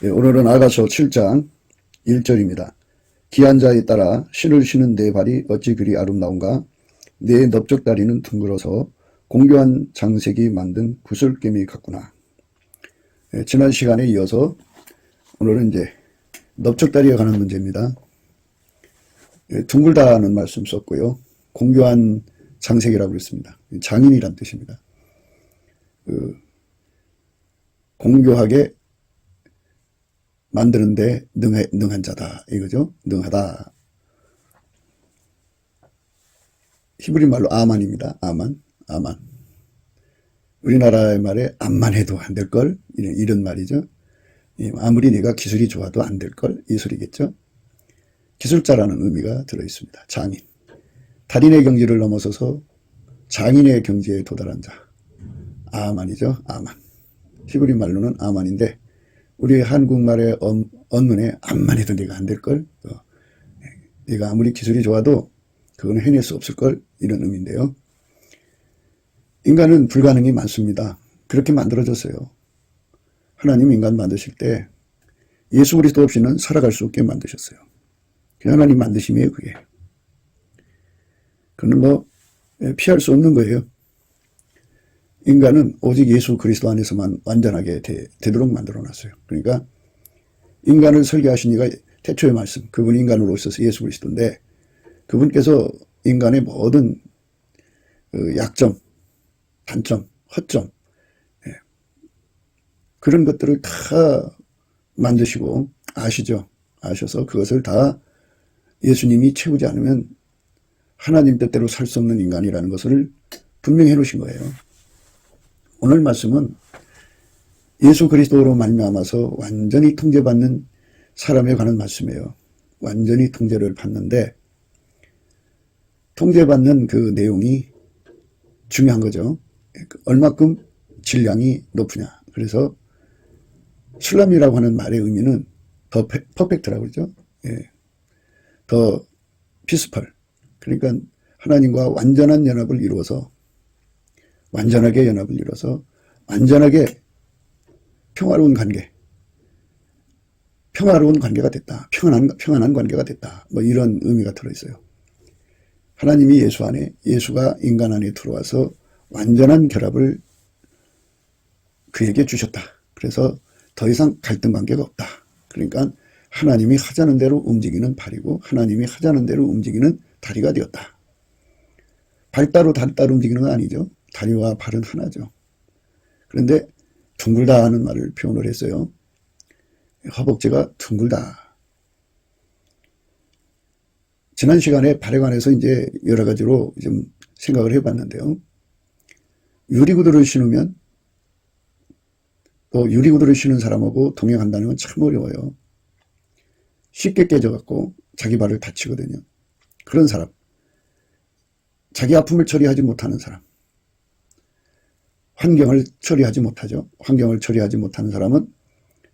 오늘은 아가서 7장 1절입니다. 기한 자에 따라 신을 신은 내 발이 어찌 그리 아름다운가. 내 넓적다리는 둥글어서 공교한 장색이 만든 구슬개미 같구나. 지난 시간에 이어서 오늘은 이제 넓적다리에 관한 문제입니다. 둥글다는 말씀 썼고요. 공교한 장색이라고 그랬습니다. 장인이란 뜻입니다. 공교하게 만드는데 능한 자다 이거죠. 능하다. 히브리 말로 아만입니다. 아만. 우리나라의 말에 암만 해도 안 될걸 이런 말이죠. 아무리 내가 기술이 좋아도 안 될걸 이 소리겠죠. 기술자라는 의미가 들어있습니다. 장인. 달인의 경지를 넘어서서 장인의 경지에 도달한 자. 아만이죠. 아만. 히브리 말로는 아만인데 우리 한국말의 언문에 암만 해도 내가 안 될걸, 내가 아무리 기술이 좋아도 그건 해낼 수 없을걸 이런 의미인데요. 인간은 불가능이 많습니다. 그렇게 만들어졌어요. 하나님 인간 만드실 때 예수 그리스도 없이는 살아갈 수 없게 만드셨어요. 그 하나님 만드심이에요. 그게. 그건 피할 수 없는 거예요. 인간은 오직 예수 그리스도 안에서만 완전하게 되도록 만들어놨어요. 그러니까 인간을 설계하신 이가 태초의 말씀, 그분이 인간으로 오셔서 예수 그리스도인데 그분께서 인간의 모든 약점, 단점, 허점 그런 것들을 다 만드시고 아시죠? 아셔서 그것을 다 예수님이 채우지 않으면 하나님 뜻대로 살 수 없는 인간이라는 것을 분명히 해놓으신 거예요. 오늘 말씀은 예수 그리스도로 말미암아서 완전히 통제받는 사람에 관한 말씀이에요. 완전히 통제를 받는데 통제받는 그 내용이 중요한 거죠. 얼마큼 질량이 높으냐. 그래서 술람이라고 하는 말의 의미는 더 퍼펙트라고 그러죠. 더 피스펄. 그러니까 하나님과 완전한 연합을 이루어서 완전하게 연합을 이뤄서 완전하게 평화로운 관계가 됐다. 평안한 관계가 됐다. 이런 의미가 들어있어요. 하나님이 예수 안에, 예수가 인간 안에 들어와서 완전한 결합을 그에게 주셨다. 그래서 더 이상 갈등 관계가 없다. 그러니까 하나님이 하자는 대로 움직이는 발이고 하나님이 하자는 대로 움직이는 다리가 되었다. 발 따로 다리 따로 움직이는 건 아니죠. 다리와 발은 하나죠. 그런데 둥글다 하는 말을 표현을 했어요. 허벅지가 둥글다. 지난 시간에 발에 관해서 이제 여러 가지로 좀 생각을 해봤는데요. 유리구두를 신으면 또 유리구두를 신은 사람하고 동행한다는 건 참 어려워요. 쉽게 깨져갖고 자기 발을 다치거든요. 그런 사람, 자기 아픔을 처리하지 못하는 사람, 환경을 처리하지 못하죠. 환경을 처리하지 못하는 사람은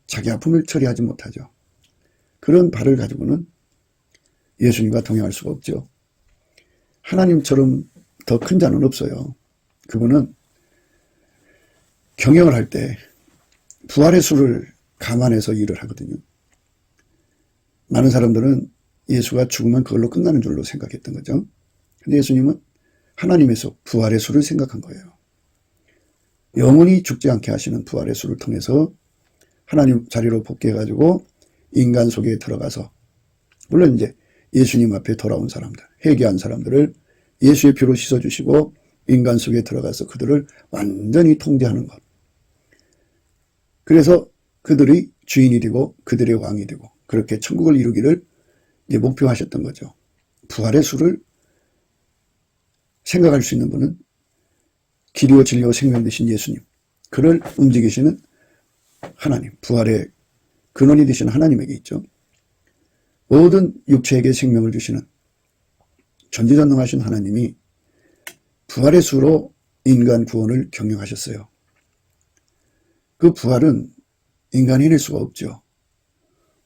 자기 아픔을 처리하지 못하죠. 그런 발을 가지고는 예수님과 동행할 수가 없죠. 하나님처럼 더 큰 자는 없어요. 그분은 경영을 할 때 부활의 수를 감안해서 일을 하거든요. 많은 사람들은 예수가 죽으면 그걸로 끝나는 줄로 생각했던 거죠. 근데 예수님은 하나님에서 부활의 수를 생각한 거예요. 영원히 죽지 않게 하시는 부활의 수를 통해서 하나님 자리로 복귀해가지고 인간 속에 들어가서 물론 이제 예수님 앞에 돌아온 사람들, 회개한 사람들을 예수의 피로 씻어주시고 인간 속에 들어가서 그들을 완전히 통제하는 것. 그래서 그들이 주인이 되고 그들의 왕이 되고 그렇게 천국을 이루기를 이제 목표하셨던 거죠. 부활의 수를 생각할 수 있는 분은 길이요 진리요 생명 되신 예수님, 그를 움직이시는 하나님, 부활의 근원이 되시는 하나님에게 있죠. 모든 육체에게 생명을 주시는 전지전능하신 하나님이 부활의 수로 인간 구원을 경영하셨어요. 그 부활은 인간이 해낼 수가 없죠.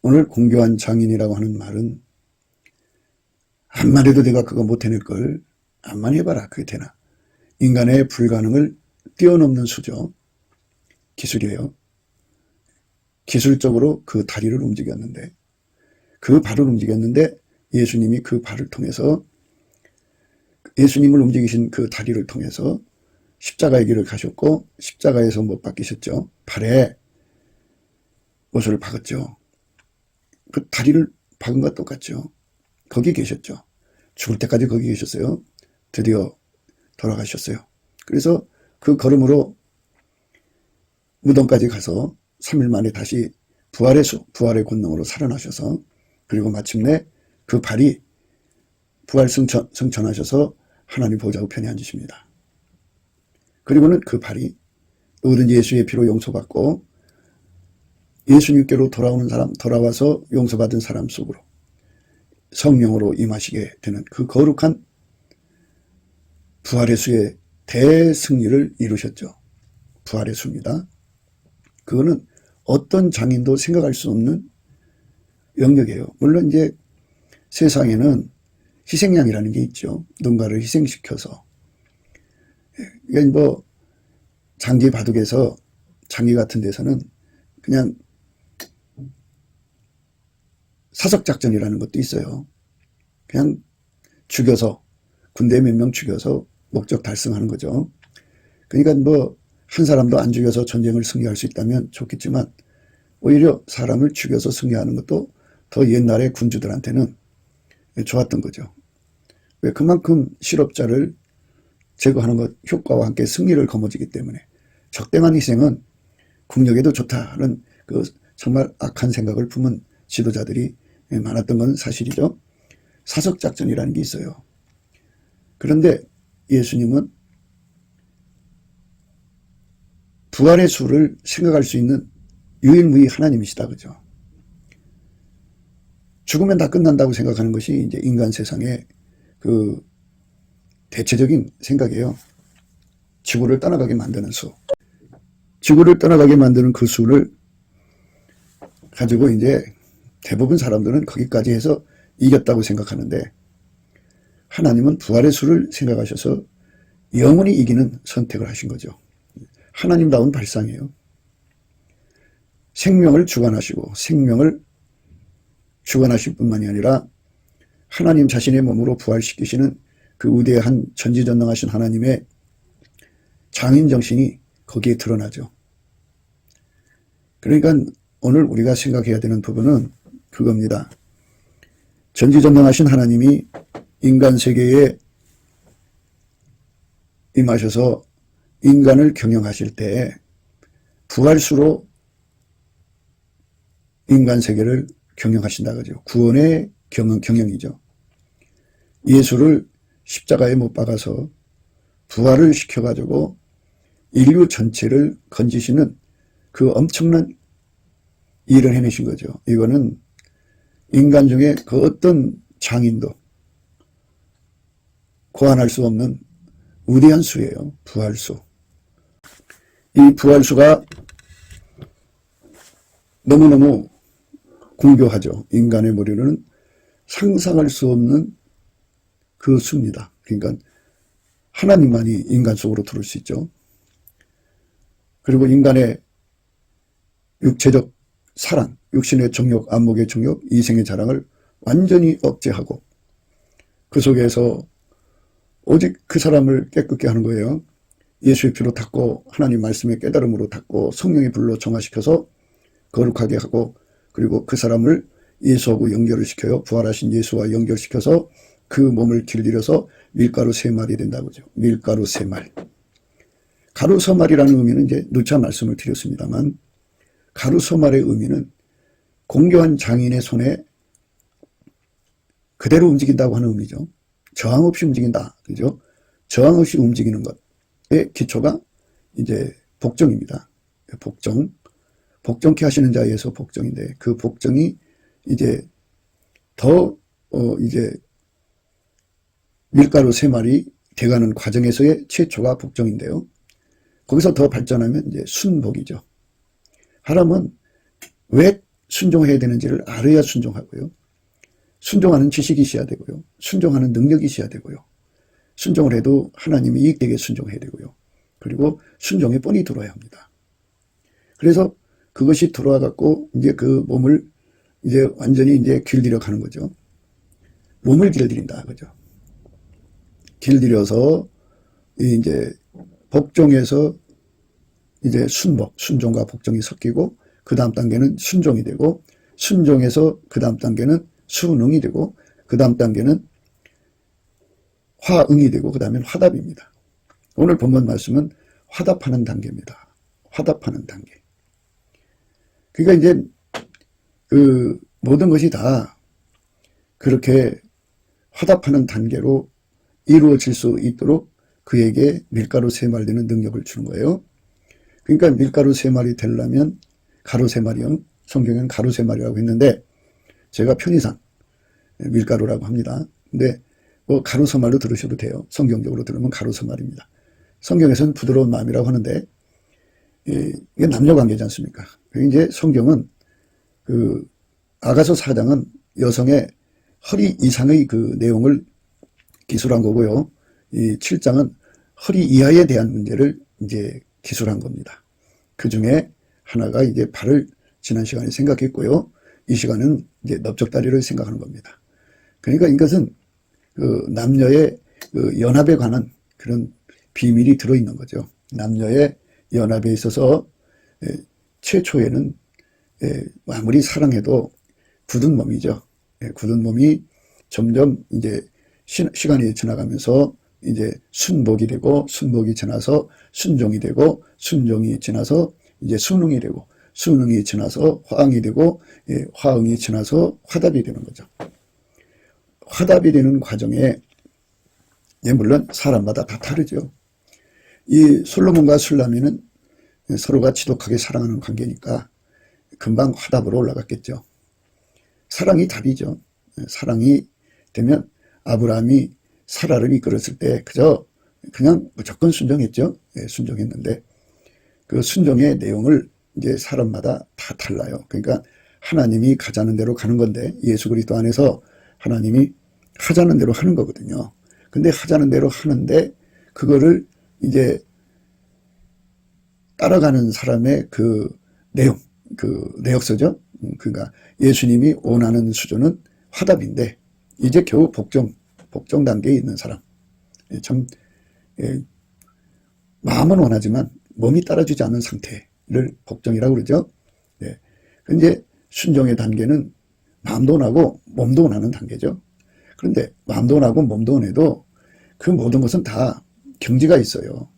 오늘 공교한 장인이라고 하는 말은 암만 해도 내가 그거 못 해낼 걸, 암만 해봐라 그게 되나. 인간의 불가능을 뛰어넘는 수죠. 기술이에요. 기술적으로 그 다리를 움직였는데, 그 발을 움직였는데 예수님이 그 발을 통해서, 예수님을 움직이신 그 다리를 통해서 십자가의 길을 가셨고 십자가에서 못 박히셨죠. 발에 못을 박았죠. 그 다리를 박은 것과 똑같죠. 거기 계셨죠. 죽을 때까지 거기 계셨어요. 드디어 돌아가셨어요. 그래서 그 걸음으로 무덤까지 가서 3일 만에 다시 부활의 권능으로 살아나셔서, 그리고 마침내 그 발이 부활 승천하셔서 하나님 보좌 우편에 앉으십니다. 그리고는 그 발이 누구든지 예수의 피로 용서받고 예수님께로 돌아오는 사람, 돌아와서 용서받은 사람 속으로 성령으로 임하시게 되는 그 거룩한 부활의 수의 대승리를 이루셨죠. 부활의 수입니다. 그거는 어떤 장인도 생각할 수 없는 영역이에요. 물론 이제 세상에는 희생양이라는 게 있죠. 누군가를 희생시켜서. 이게 뭐 장기 바둑에서, 장기 같은 데서는 그냥 사석작전이라는 것도 있어요. 그냥 죽여서, 군대 몇 명 죽여서 목적 달성하는 거죠. 그러니까 뭐 한 사람도 안 죽여서 전쟁을 승리할 수 있다면 좋겠지만, 오히려 사람을 죽여서 승리하는 것도 더 옛날의 군주들한테는 좋았던 거죠. 왜? 그만큼 실업자를 제거하는 것 효과와 함께 승리를 거머쥐기 때문에. 적당한 희생은 국력에도 좋다는 그 정말 악한 생각을 품은 지도자들이 많았던 건 사실이죠. 사석작전이라는 게 있어요. 그런데 예수님은 부활의 수를 생각할 수 있는 유일무이 하나님이시다, 그죠? 죽으면 다 끝난다고 생각하는 것이 이제 인간 세상의 그 대체적인 생각이에요. 지구를 떠나가게 만드는 수. 지구를 떠나가게 만드는 그 수를 가지고 이제 대부분 사람들은 거기까지 해서 이겼다고 생각하는데, 하나님은 부활의 수를 생각하셔서 영원히 이기는 선택을 하신 거죠. 하나님다운 발상이에요. 생명을 주관하시고 생명을 주관하실 뿐만이 아니라 하나님 자신의 몸으로 부활시키시는 그 위대한 전지전능하신 하나님의 장인정신이 거기에 드러나죠. 그러니까 오늘 우리가 생각해야 되는 부분은 그겁니다. 전지전능하신 하나님이 인간 세계에 임하셔서 인간을 경영하실 때 부활수로 인간 세계를 경영하신다 그죠. 구원의 경영이죠. 예수를 십자가에 못 박아서 부활을 시켜가지고 인류 전체를 건지시는 그 엄청난 일을 해내신 거죠. 이거는 인간 중에 그 어떤 장인도 고안할 수 없는 위대한 수예요. 부활수. 이 부활수가 너무너무 궁교하죠. 인간의 머리로는 상상할 수 없는 그 수입니다. 그러니까 하나님만이 인간 속으로 들어올 수 있죠. 그리고 인간의 육체적 사랑, 육신의 정욕, 안목의 정욕, 이생의 자랑을 완전히 억제하고 그 속에서 오직 그 사람을 깨끗게 하는 거예요. 예수의 피로 닦고 하나님 말씀의 깨달음으로 닦고 성령의 불로 정화시켜서 거룩하게 하고, 그리고 그 사람을 예수하고 연결을 시켜요. 부활하신 예수와 연결시켜서 그 몸을 길들여서 밀가루 3말이 된다고죠. 밀가루 3말. 가루 서말이라는 의미는 이제 누차 말씀을 드렸습니다만, 가루 서말의 의미는 공교한 장인의 손에 그대로 움직인다고 하는 의미죠. 저항 없이 움직인다. 그죠? 저항 없이 움직이는 것의 기초가 이제 복정입니다. 복정. 복정케 하시는 자에서 복정인데, 그 복정이 이제 더, 이제 밀가루 3마리 돼가는 과정에서의 최초가 복정인데요. 거기서 더 발전하면 이제 순복이죠. 하나님은 왜 순종해야 되는지를 알아야 순종하고요. 순종하는 지식이 있어야 되고요. 순종하는 능력이 있어야 되고요. 순종을 해도 하나님이 이익되게 순종해야 되고요. 그리고 순종에 뻔히 들어야 합니다. 그래서 그것이 들어와 갖고 이제 그 몸을 이제 완전히 이제 길들여 가는 거죠. 몸을 길들인다. 그죠. 길들여서 이제 복종에서 이제 순종과 복종이 섞이고 그 다음 단계는 순종이 되고 순종에서 그 다음 단계는 순응이 되고 그 다음 단계는 화응이 되고 그 다음엔 화답입니다. 오늘 본문 말씀은 화답하는 단계입니다. 화답하는 단계. 그러니까 이제 그 모든 것이 다 그렇게 화답하는 단계로 이루어질 수 있도록 그에게 밀가루 3마리되는 능력을 주는 거예요. 그러니까 밀가루 3마리 되려면 가루 3마리요. 성경에는 가루 3마리라고 했는데 제가 편의상 밀가루라고 합니다. 근데 뭐 가루 3마리로 들으셔도 돼요. 성경적으로 들으면 가루 3마리입니다. 성경에서는 부드러운 마음이라고 하는데 이게 남녀 관계지 않습니까? 이제 성경은 그 아가서 4장은 여성의 허리 이상의 그 내용을 기술한 거고요. 이 7장은 허리 이하에 대한 문제를 이제 기술한 겁니다. 그 중에 하나가 이제 발을 지난 시간에 생각했고요. 이 시간은 이제 넓적다리를 생각하는 겁니다. 그러니까 이것은 그 남녀의 그 연합에 관한 그런 비밀이 들어있는 거죠. 남녀의 연합에 있어서 최초에는 아무리 사랑해도 굳은 몸이죠. 굳은 몸이 점점 이제 시간이 지나가면서 이제 순복이 되고 순복이 지나서 순종이 되고 순종이 지나서 이제 순응이 되고 순응이 지나서 화응이 되고 화응이 지나서 화답이 되는 거죠. 화답이 되는 과정에 물론 사람마다 다 다르죠. 이 솔로몬과 술라미는 서로가 지독하게 사랑하는 관계니까 금방 화답으로 올라갔겠죠. 사랑이 답이죠. 사랑이 되면 아브라함이 사라를 이끌었을 때 그냥 무조건 순종했죠. 순종했는데 그 순종의 내용을 이제 사람마다 다 달라요. 그러니까 하나님이 가자는 대로 가는 건데 예수 그리스도 안에서 하나님이 하자는 대로 하는 거거든요. 근데 하자는 대로 하는데 그거를 이제 따라가는 사람의 그 내용, 그 내역서죠. 그러니까 예수님이 원하는 수준은 화답인데 이제 겨우 복종 단계에 있는 사람. 참 마음은 원하지만 몸이 따라주지 않는 상태를 복종이라고 그러죠. 근데 순종의 단계는 마음도 원하고 몸도 원하는 단계죠. 그런데 마음도 원하고 몸도 원해도 그 모든 것은 다 경지가 있어요.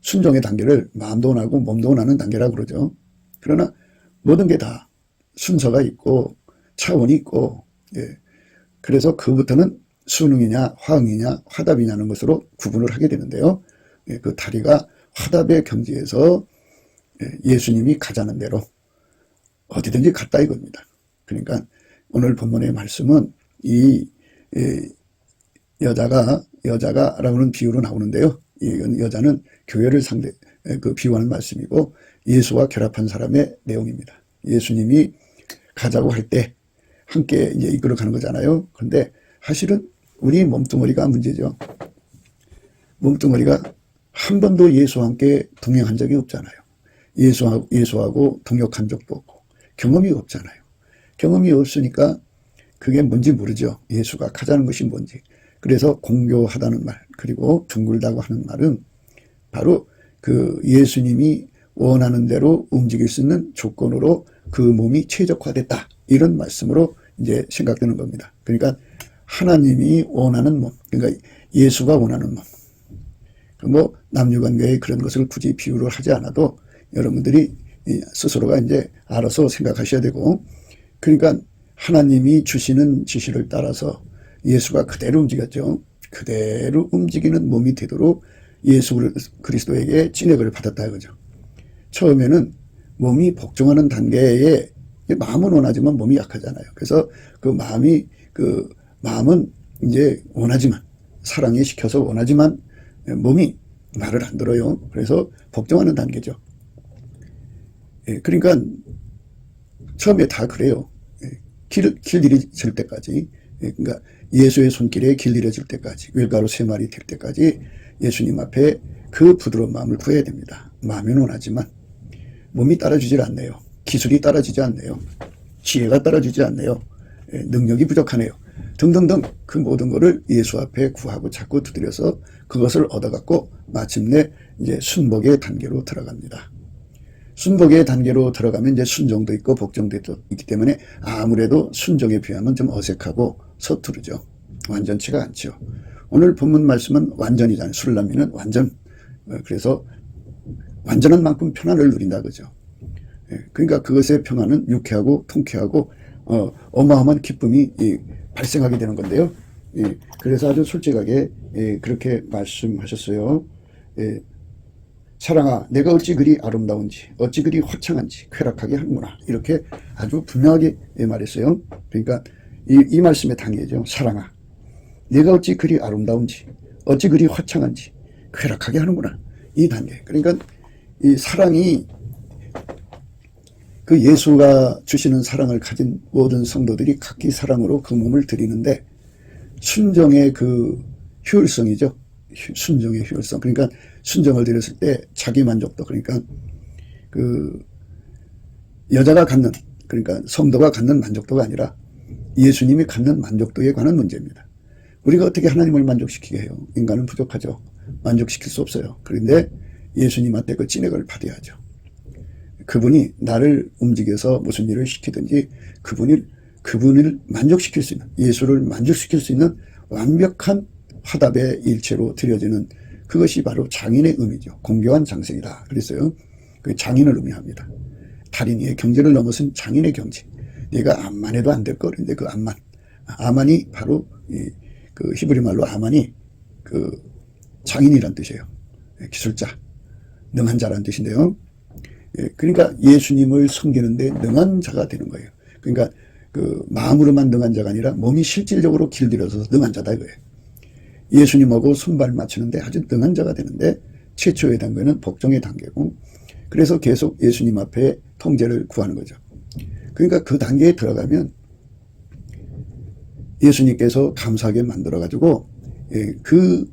순종의 단계를 마음도 원하고 몸도 원하는 단계라고 그러죠. 그러나 모든 게 다 순서가 있고 차원이 있고 그래서 그부터는 순응이냐 화응이냐 화답이냐는 것으로 구분을 하게 되는데요. 그 다리가 화답의 경지에서 예수님이 가자는 대로 어디든지 갔다 이겁니다. 그러니까 오늘 본문의 말씀은 이 여자가라고는 비유로 나오는데요. 이 여자는 교회를 비유하는 말씀이고 예수와 결합한 사람의 내용입니다. 예수님이 가자고 할 때 함께 이제 이끌어 가는 거잖아요. 그런데 사실은 우리 몸뚱어리가 문제죠. 몸뚱어리가 한 번도 예수와 함께 동행한 적이 없잖아요. 예수하고 동역한 적도 없고 경험이 없잖아요. 경험이 없으니까 그게 뭔지 모르죠. 예수가 가자는 것이 뭔지. 그래서 공교하다는 말 그리고 둥글다고 하는 말은 바로 그 예수님이 원하는 대로 움직일 수 있는 조건으로 그 몸이 최적화됐다. 이런 말씀으로 이제 생각되는 겁니다. 그러니까 하나님이 원하는 몸, 그러니까 예수가 원하는 몸. 뭐 남녀관계의 그런 것을 굳이 비유를 하지 않아도 여러분들이 스스로가 이제 알아서 생각하셔야 되고, 그러니까 하나님이 주시는 지시를 따라서 예수가 그대로 움직였죠. 그대로 움직이는 몸이 되도록 예수 그리스도에게 찐액을 받았다 이거죠. 처음에는 몸이 복종하는 단계에 마음은 원하지만 몸이 약하잖아요. 그래서 그 마음은 이제 원하지만 사랑에 시켜서 원하지만 몸이 말을 안 들어요. 그래서 복종하는 단계죠. 그러니까 처음에 다 그래요. 길들여질 때까지, 그러니까 예수의 손길에 길들여질 때까지, 밀가루 3마리 될 때까지 예수님 앞에 그 부드러운 마음을 구해야 됩니다. 마음은 원하지만 몸이 따라주질 않네요. 기술이 따라주지 않네요. 지혜가 따라주지 않네요. 능력이 부족하네요. 등등등 그 모든 것을 예수 앞에 구하고 자꾸 두드려서 그것을 얻어갖고 마침내 이제 순복의 단계로 들어갑니다. 순복의 단계로 들어가면 이제 순종도 있고 복종도 있기 때문에 아무래도 순종에 비하면 좀 어색하고 서투르죠. 완전치가 않죠. 오늘 본문 말씀은 완전이잖아요. 술람미는 완전. 그래서 완전한 만큼 평안을 누린다 그죠. 그러니까 그것의 평안은 유쾌하고 통쾌하고 어마어마한 기쁨이 발생하게 되는 건데요. 그래서 아주 솔직하게 그렇게 말씀하셨어요. 사랑아, 내가 어찌 그리 아름다운지 어찌 그리 화창한지 쾌락하게 하는구나. 이렇게 아주 분명하게 말했어요. 그러니까 이 말씀의 단계죠. 사랑아, 내가 어찌 그리 아름다운지 어찌 그리 화창한지 쾌락하게 하는구나. 이 단계. 그러니까 이 사랑이 그 예수가 주시는 사랑을 가진 모든 성도들이 각기 사랑으로 그 몸을 드리는데 순종의 그 효율성이죠. 순종의 효율성. 그러니까 순종을 드렸을 때 자기 만족도, 그러니까 그 여자가 갖는, 그러니까 성도가 갖는 만족도가 아니라 예수님이 갖는 만족도에 관한 문제입니다. 우리가 어떻게 하나님을 만족시키게 해요? 인간은 부족하죠. 만족시킬 수 없어요. 그런데 예수님한테 그 찐액을 받아야죠. 그분이 나를 움직여서 무슨 일을 시키든지 그분을 만족시킬 수 있는, 예수를 만족시킬 수 있는 완벽한 화답의 일체로 드려지는 그것이 바로 장인의 의미죠. 공교한 장생이다 그랬어요. 그 장인을 의미합니다. 달인이의 경지를 넘어선 장인의 경지. 내가 암만 해도 안 될 거. 그런데 그 아만이 바로 그 히브리 말로 아만이 그 장인이란 뜻이에요. 기술자, 능한 자란 뜻인데요. 그러니까 예수님을 섬기는데 능한 자가 되는 거예요. 그러니까 그 마음으로만 능한 자가 아니라 몸이 실질적으로 길들여서 능한 자다 이거예요. 예수님하고 손발 맞추는데 아주 능한 자가 되는데 최초의 단계는 복종의 단계고, 그래서 계속 예수님 앞에 통제를 구하는 거죠. 그러니까 그 단계에 들어가면 예수님께서 감사하게 만들어가지고 그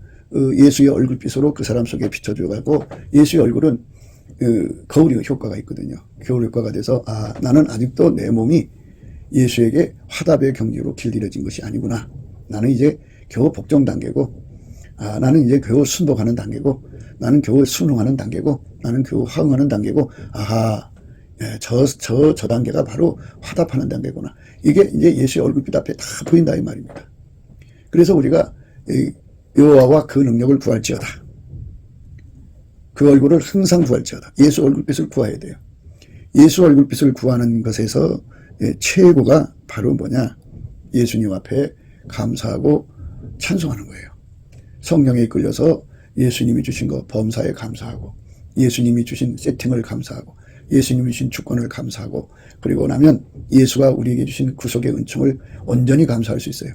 예수의 얼굴빛으로 그 사람 속에 비춰줘가지고 예수의 얼굴은 거울이 효과가 있거든요. 거울 효과가 돼서 나는 아직도 내 몸이 예수에게 화답의 경지로 길들여진 것이 아니구나. 나는 이제 겨우 복종 단계고, 나는 이제 겨우 순복하는 단계고, 나는 겨우 순응하는 단계고, 나는 겨우 화응하는 단계고, 저 단계가 바로 화답하는 단계구나. 이게 이제 예수의 얼굴빛 앞에 다 보인다 이 말입니다. 그래서 우리가 여호와와 그 능력을 구할지어다. 그 얼굴을 항상 구할지어다. 예수 얼굴빛을 구해야 돼요. 예수 얼굴빛을 구하는 것에서 최고가 바로 뭐냐? 예수님 앞에 감사하고 찬송하는 거예요. 성령에 이끌려서 예수님이 주신 거 범사에 감사하고, 예수님이 주신 세팅을 감사하고, 예수님이 주신 주권을 감사하고, 그리고 나면 예수가 우리에게 주신 구속의 은총을 온전히 감사할 수 있어요.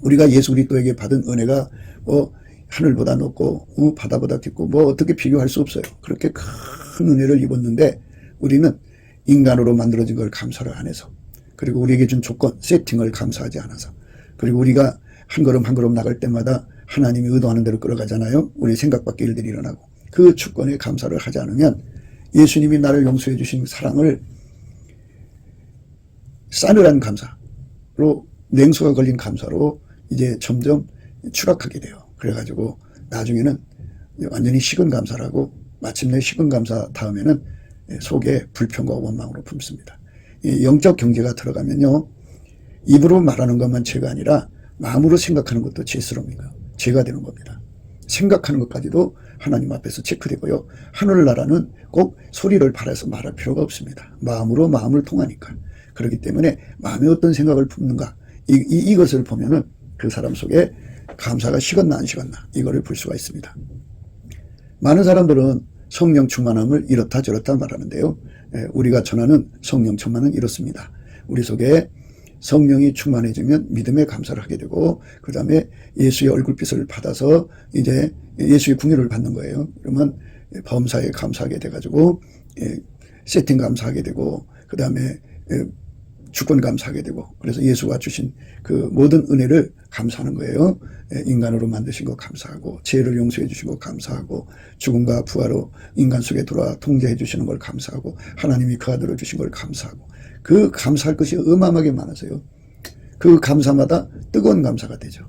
우리가 예수 그리스도에게 받은 은혜가 뭐 하늘보다 높고 바다보다 깊고 뭐 어떻게 비교할 수 없어요. 그렇게 큰 은혜를 입었는데 우리는 인간으로 만들어진 걸 감사를 안 해서, 그리고 우리에게 준 조건, 세팅을 감사하지 않아서, 그리고 우리가 한 걸음 한 걸음 나갈 때마다 하나님이 의도하는 대로 끌어가잖아요. 우리 생각 밖의 일들이 일어나고, 그 주권에 감사를 하지 않으면 예수님이 나를 용서해 주신 사랑을 싸늘한 감사로, 냉소가 걸린 감사로 이제 점점 추락하게 돼요. 그래가지고 나중에는 완전히 식은 감사라고, 마침내 식은 감사 다음에는 속에 불평과 원망으로 품습니다. 이 영적 경제가 들어가면요, 입으로 말하는 것만 죄가 아니라 마음으로 생각하는 것도 죄스러우니까 죄가 되는 겁니다. 생각하는 것까지도 하나님 앞에서 체크되고요. 하늘나라는 꼭 소리를 발해서 말할 필요가 없습니다. 마음으로 마음을 통하니까. 그렇기 때문에 마음에 어떤 생각을 품는가, 이것을 보면은 그 사람 속에 감사가 식었나 안 식었나 이거를 볼 수가 있습니다. 많은 사람들은 성령 충만함을 이렇다 저렇다 말하는데요. 우리가 전하는 성령 충만은 이렇습니다. 우리 속에 성령이 충만해지면 믿음에 감사를 하게 되고, 그 다음에 예수의 얼굴빛을 받아서 이제 예수의 궁유를 받는 거예요. 그러면 범사에 감사하게 돼가지고 세팅 감사하게 되고, 그 다음에 주권 감사하게 되고, 그래서 예수가 주신 그 모든 은혜를 감사하는 거예요. 인간으로 만드신 거 감사하고, 죄를 용서해 주신 거 감사하고, 죽음과 부활로 인간 속에 들어와 통제해 주시는 걸 감사하고, 하나님이 그 아들을 주신 걸 감사하고, 그 감사할 것이 어마어마하게 많아서요. 그 감사마다 뜨거운 감사가 되죠.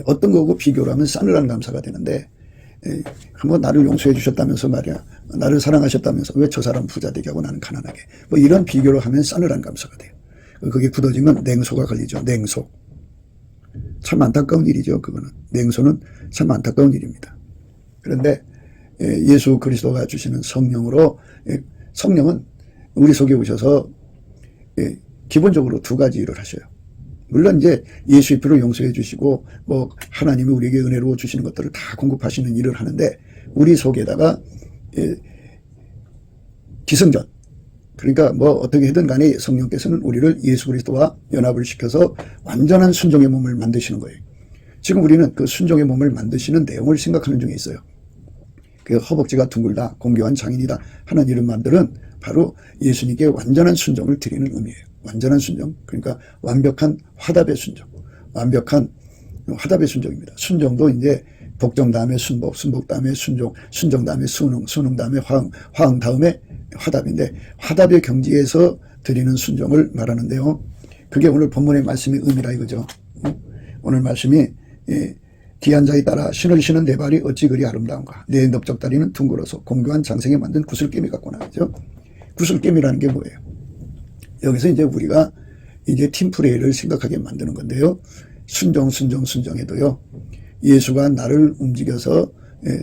어떤 거고 비교를 하면 싸늘한 감사가 되는데, 한번 나를 용서해 주셨다면서 말이야, 나를 사랑하셨다면서 왜 저 사람 부자 되게 하고 나는 가난하게, 뭐 이런 비교를 하면 싸늘한 감사가 돼요. 그게 굳어지면 냉소가 걸리죠. 냉소. 참 안타까운 일이죠. 그거는. 냉소는 참 안타까운 일입니다. 그런데 예수 그리스도가 주시는 성령으로, 성령은 우리 속에 오셔서 기본적으로 두 가지 일을 하셔요. 물론 이제 예수의 피로 용서해 주시고 뭐 하나님이 우리에게 은혜로 주시는 것들을 다 공급하시는 일을 하는데, 우리 속에다가 기승전, 그러니까 뭐 어떻게든 간에 성령께서는 우리를 예수 그리스도와 연합을 시켜서 완전한 순종의 몸을 만드시는 거예요. 지금 우리는 그 순종의 몸을 만드시는 내용을 생각하는 중에 있어요. 그 허벅지가 둥글다, 공교한 장인이다 하는 이런 말들은 바로 예수님께 완전한 순종을 드리는 의미예요. 완전한 순종, 그러니까 완벽한 화답의 순종, 완벽한 화답의 순종입니다. 순종도 이제 복종 다음에 순복, 순복 다음에 순종, 순종 다음에 순응, 순응 다음에 화응, 화응 다음에 화답인데, 화답의 경지에서 드리는 순종을 말하는데요. 그게 오늘 본문의 말씀의 의미라 이거죠. 오늘 말씀이 귀한 자에 따라 신을 신은 내 발이 어찌 그리 아름다운가, 내 넓적다리는 둥글어서 공교한 장생에 만든 구슬깨미 같구나. 그죠? 구슬깨미라는 게 뭐예요? 여기서 이제 우리가 이제 팀플레이를 생각하게 만드는 건데요. 순종해도요, 예수가 나를 움직여서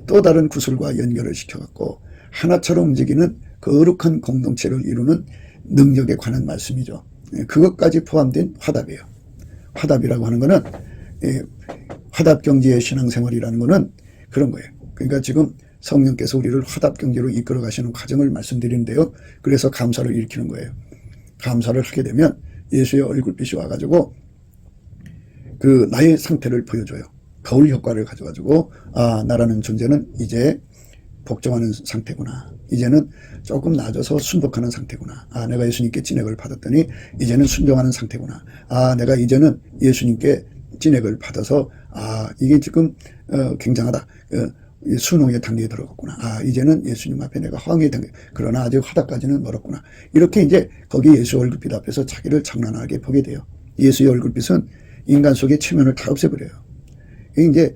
또 다른 구슬과 연결을 시켜갖고 하나처럼 움직이는 거룩한 공동체를 이루는 능력에 관한 말씀이죠. 그것까지 포함된 화답이에요. 화답이라고 하는 거는, 화답경지의 신앙생활이라는 거는 그런 거예요. 그러니까 지금 성령께서 우리를 화답경지로 이끌어 가시는 과정을 말씀드리는데요. 그래서 감사를 일으키는 거예요. 감사를 하게 되면 예수의 얼굴빛이 와가지고 그 나의 상태를 보여줘요. 거울 효과를 가져가지고, 아, 나라는 존재는 이제 복종하는 상태구나. 이제는 조금 나아져서 순복하는 상태구나. 아, 내가 예수님께 진액을 받았더니 이제는 순종하는 상태구나. 아, 내가 이제는 예수님께 진액을 받아서, 아, 이게 지금 굉장하다. 순응의 단계에 들어갔구나. 아, 이제는 예수님 앞에 내가 화응의 단계, 그러나 아직 화답까지는 멀었구나. 이렇게 이제 거기 예수 얼굴빛 앞에서 자기를 장난하게 보게 돼요. 예수의 얼굴빛은 인간 속의 체면을 다 없애버려요. 이제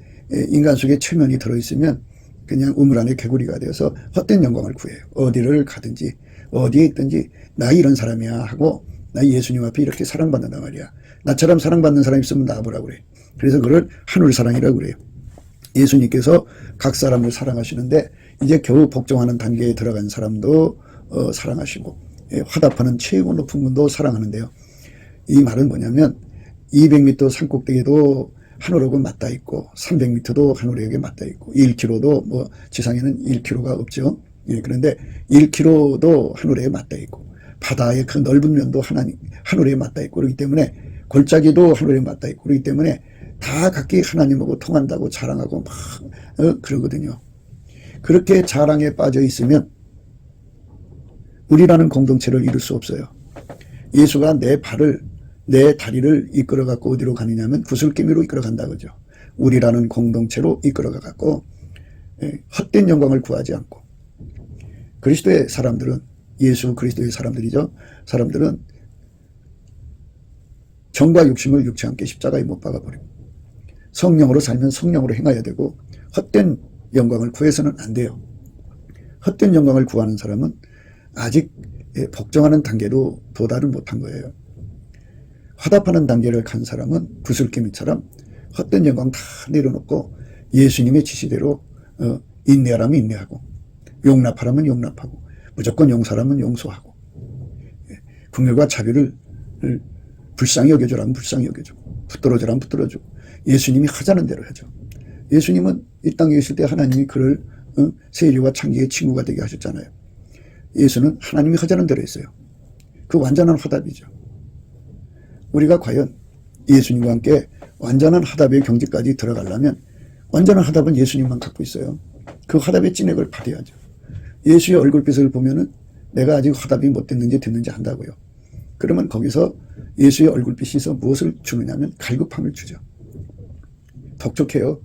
인간 속에 체면이 들어있으면 그냥 우물 안에 개구리가 되어서 헛된 영광을 구해요. 어디를 가든지 어디에 있든지 나 이런 사람이야 하고, 나 예수님 앞에 이렇게 사랑받는단 말이야. 나처럼 사랑받는 사람이 있으면 나와보라고 그래. 그래서 그걸 하늘 사랑이라고 그래요. 예수님께서 각 사람을 사랑하시는데 이제 겨우 복종하는 단계에 들어간 사람도 사랑하시고, 화답하는 최고 높은 분도 사랑하는데요. 이 말은 뭐냐면 200m 산꼭대기도 하늘하고 맞닿아 있고 300m도 하늘에게 맞닿아 있고 1km도 뭐 지상에는 1km가 없죠. 그런데 1km도 하늘에 맞닿아 있고 바다의 그 넓은 면도 하늘에 맞닿아 있고, 그렇기 때문에 골짜기도 하늘에 맞닿아 있고, 그렇기 때문에 다 각기 하나님하고 통한다고 자랑하고 막 그러거든요. 그렇게 자랑에 빠져 있으면 우리라는 공동체를 이룰 수 없어요. 예수가 내 다리를 이끌어 갖고 어디로 가느냐면 구슬깨미로 이끌어 간다 그죠. 우리라는 공동체로 이끌어 갖고 헛된 영광을 구하지 않고, 그리스도의 사람들은, 예수 그리스도의 사람들이죠. 사람들은 정과 욕심을 육체 함께 십자가에 못 박아버리고 성령으로 살면 성령으로 행해야 되고, 헛된 영광을 구해서는 안 돼요. 헛된 영광을 구하는 사람은 아직 복종하는 단계도 도달을 못한 거예요. 화답하는 단계를 간 사람은 구슬깨미처럼 헛된 영광 다 내려놓고 예수님의 지시대로 인내하라면 인내하고, 용납하라면 용납하고, 무조건 용서하라면 용서하고, 긍휼과 자비를 불쌍히 여겨주라면 불쌍히 여겨주고, 붙들어주라면 붙들어주고, 예수님이 하자는 대로 하죠. 예수님은 이 땅에 있을 때 하나님이 그를 세리와 창기의 친구가 되게 하셨잖아요. 예수는 하나님이 하자는 대로 했어요. 그 완전한 화답이죠. 우리가 과연 예수님과 함께 완전한 화답의 경지까지 들어가려면, 완전한 화답은 예수님만 갖고 있어요. 그 화답의 찐액을 받아야죠. 예수의 얼굴빛을 보면은 내가 아직 화답이 못 됐는지 됐는지 안다고요. 그러면 거기서 예수의 얼굴빛에서 무엇을 주느냐면 갈급함을 주죠. 독촉해요.